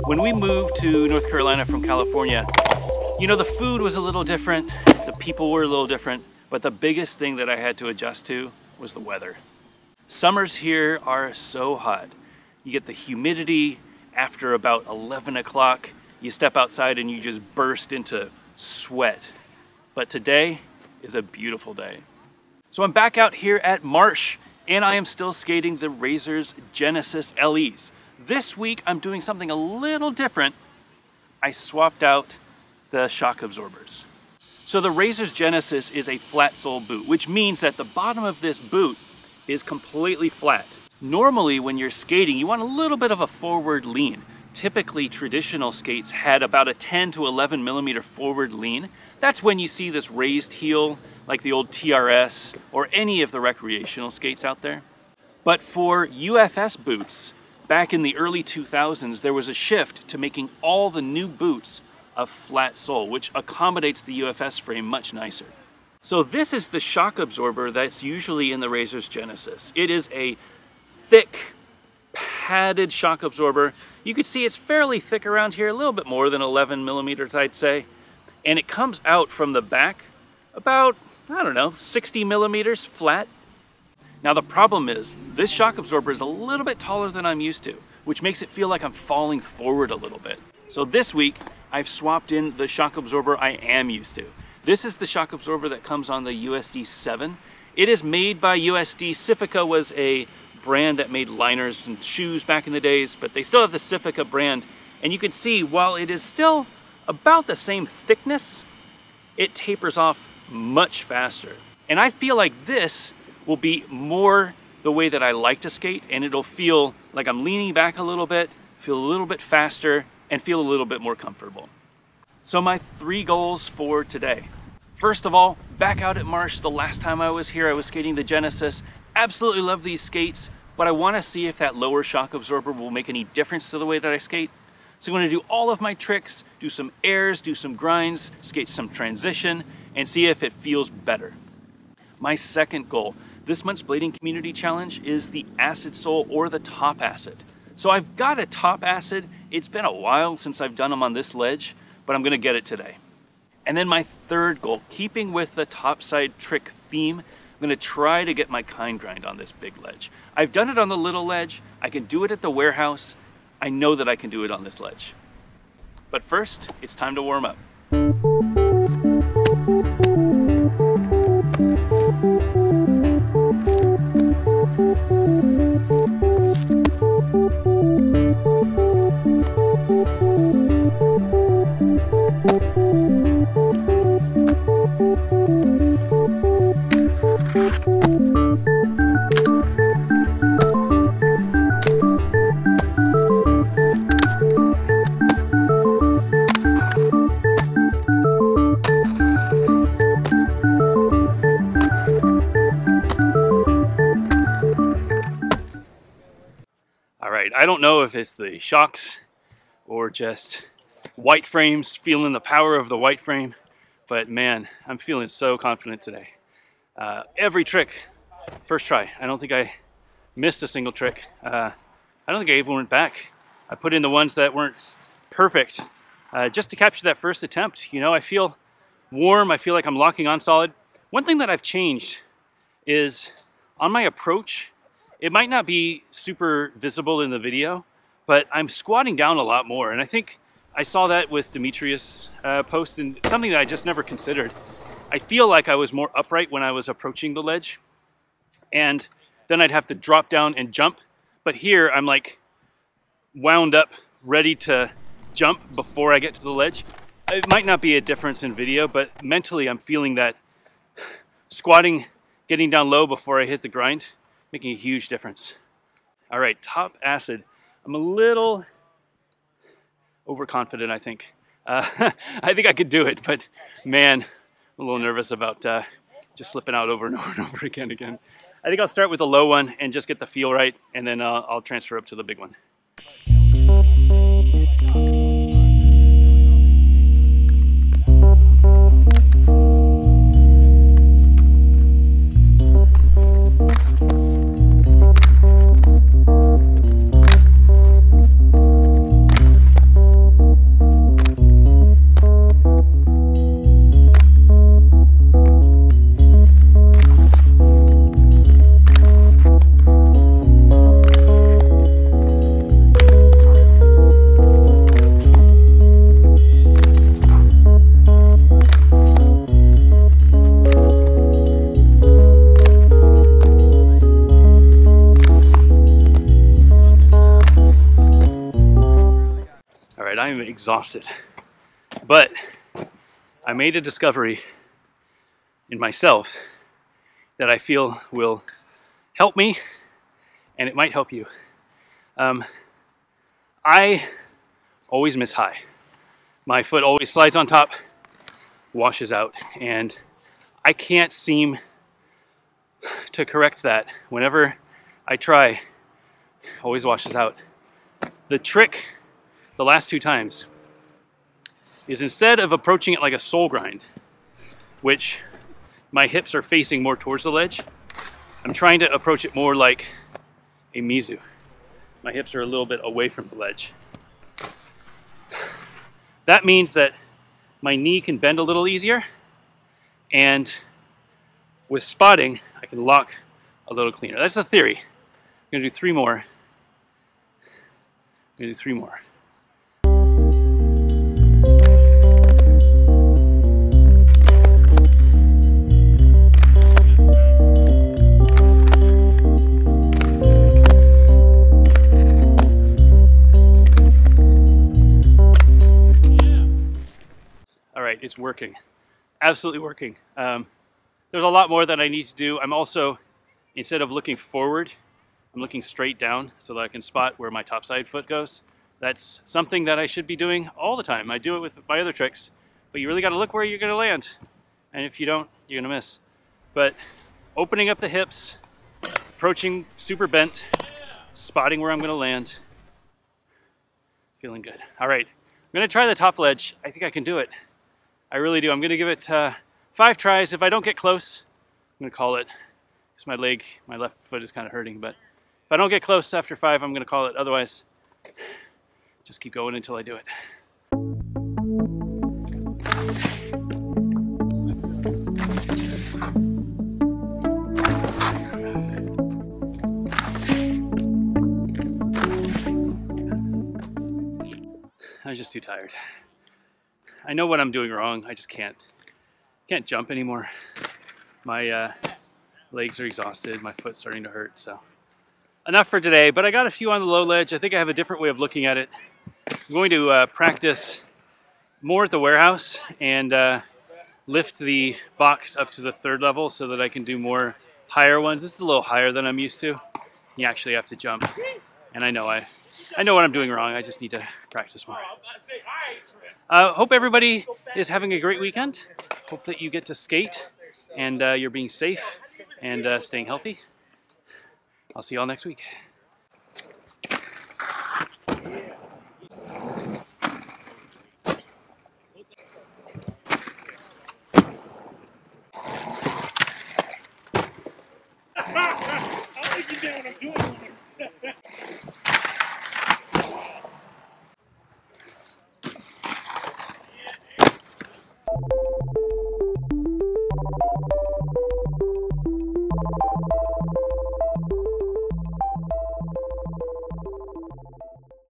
When we moved to North Carolina from California, you know, the food was a little different, the people were a little different, but the biggest thing that I had to adjust to was the weather. Summers here are so hot. You get the humidity. After about 11 o'clock, you step outside and you just burst into sweat. But today is a beautiful day. So I'm back out here at Marsh, and I am still skating the Razors Genesys LEs. This week I'm doing something a little different. I swapped out the shock absorbers. So the Razors Genesys is a flat sole boot, which means that the bottom of this boot is completely flat. Normally when you're skating, you want a little bit of a forward lean. Typically traditional skates had about a 10 to 11 millimeter forward lean. That's when you see this raised heel, like the old TRS or any of the recreational skates out there. But for UFS boots, back in the early 2000s, there was a shift to making all the new boots of flat sole, which accommodates the UFS frame much nicer. So this is the shock absorber that's usually in the Razors Genesys. It is a thick, padded shock absorber. You can see it's fairly thick around here, a little bit more than 11 millimeters, I'd say. And it comes out from the back about, I don't know, 60 millimeters flat. Now the problem is, this shock absorber is a little bit taller than I'm used to, which makes it feel like I'm falling forward a little bit. So this week, I've swapped in the shock absorber I am used to. This is the shock absorber that comes on the USD VII. It is made by USD. Sifika was a brand that made liners and shoes back in the days, but they still have the Sifika brand. And you can see, while it is still about the same thickness, it tapers off much faster. And I feel like this will be more the way that I like to skate, and it'll feel like I'm leaning back a little bit, feel a little bit faster, and feel a little bit more comfortable. So my 3 goals for today. First of all, back out at Marsh. The last time I was here, I was skating the Genesys. Absolutely love these skates, but I want to see if that lower shock absorber will make any difference to the way that I skate. So I'm going to do all of my tricks, do some airs, do some grinds, skate some transition, and see if it feels better. My second goal, this month's Blading Community Challenge, is the acid sole or the top acid. So I've got a top acid. It's been a while since I've done them on this ledge, but I'm going to get it today. And then my third goal, keeping with the topside trick theme, I'm going to try to get my kind grind on this big ledge. I've done it on the little ledge. I can do it at the warehouse. I know that I can do it on this ledge. But first, it's time to warm up. I don't know if it's the shocks or just white frames, feeling the power of the white frame, but man, I'm feeling so confident today. Every trick, first try. I don't think I missed a single trick. I don't think I even went back. I put in the ones that weren't perfect just to capture that first attempt. You know, I feel warm. I feel like I'm locking on solid. One thing that I've changed is on my approach, it might not be super visible in the video, but I'm squatting down a lot more. And I think I saw that with Demetrius' post, and something that I just never considered. I feel like I was more upright when I was approaching the ledge, and then I'd have to drop down and jump. But here I'm like wound up, ready to jump before I get to the ledge. It might not be a difference in video, but mentally I'm feeling that squatting, getting down low before I hit the grind, making a huge difference. All right, top acid. I'm a little overconfident, I think. I think I could do it, but man, I'm a little nervous about just slipping out over and over and over again. I think I'll start with the low one and just get the feel right, and then I'll transfer up to the big one. right, I am exhausted. But I made a discovery in myself that I feel will help me, and it might help you. I always miss high. My foot always slides on top, washes out, and I can't seem to correct that. Whenever I try, always washes out. The trick, the last 2 times, is instead of approaching it like a soul grind, which my hips are facing more towards the ledge, I'm trying to approach it more like a Mizu. My hips are a little bit away from the ledge. That means that my knee can bend a little easier, and with spotting, I can lock a little cleaner. That's the theory. I'm gonna do 3 more. I'm gonna do 3 more. It's working, absolutely working. There's a lot more that I need to do. I'm also, instead of looking forward, I'm looking straight down so that I can spot where my topside foot goes. That's something that I should be doing all the time. I do it with my other tricks, but you really got to look where you're going to land. And if you don't, you're going to miss. But opening up the hips, approaching super bent, spotting where I'm going to land, feeling good. All right, I'm going to try the top ledge. I think I can do it. I really do. I'm going to give it 5 tries. If I don't get close, I'm going to call it. Because my left foot is kind of hurting. But if I don't get close after 5, I'm going to call it. Otherwise, just keep going until I do it. I was just too tired. I know what I'm doing wrong. I just can't jump anymore. My legs are exhausted. My foot's starting to hurt. So enough for today. But I got a few on the low ledge. I think I have a different way of looking at it. I'm going to practice more at the warehouse and lift the box up to the 3rd level so that I can do more higher ones. This is a little higher than I'm used to. You actually have to jump. And I know what I'm doing wrong. I just need to practice more. Hope everybody is having a great weekend. Hope that you get to skate and you're being safe and staying healthy. I'll see you all next week.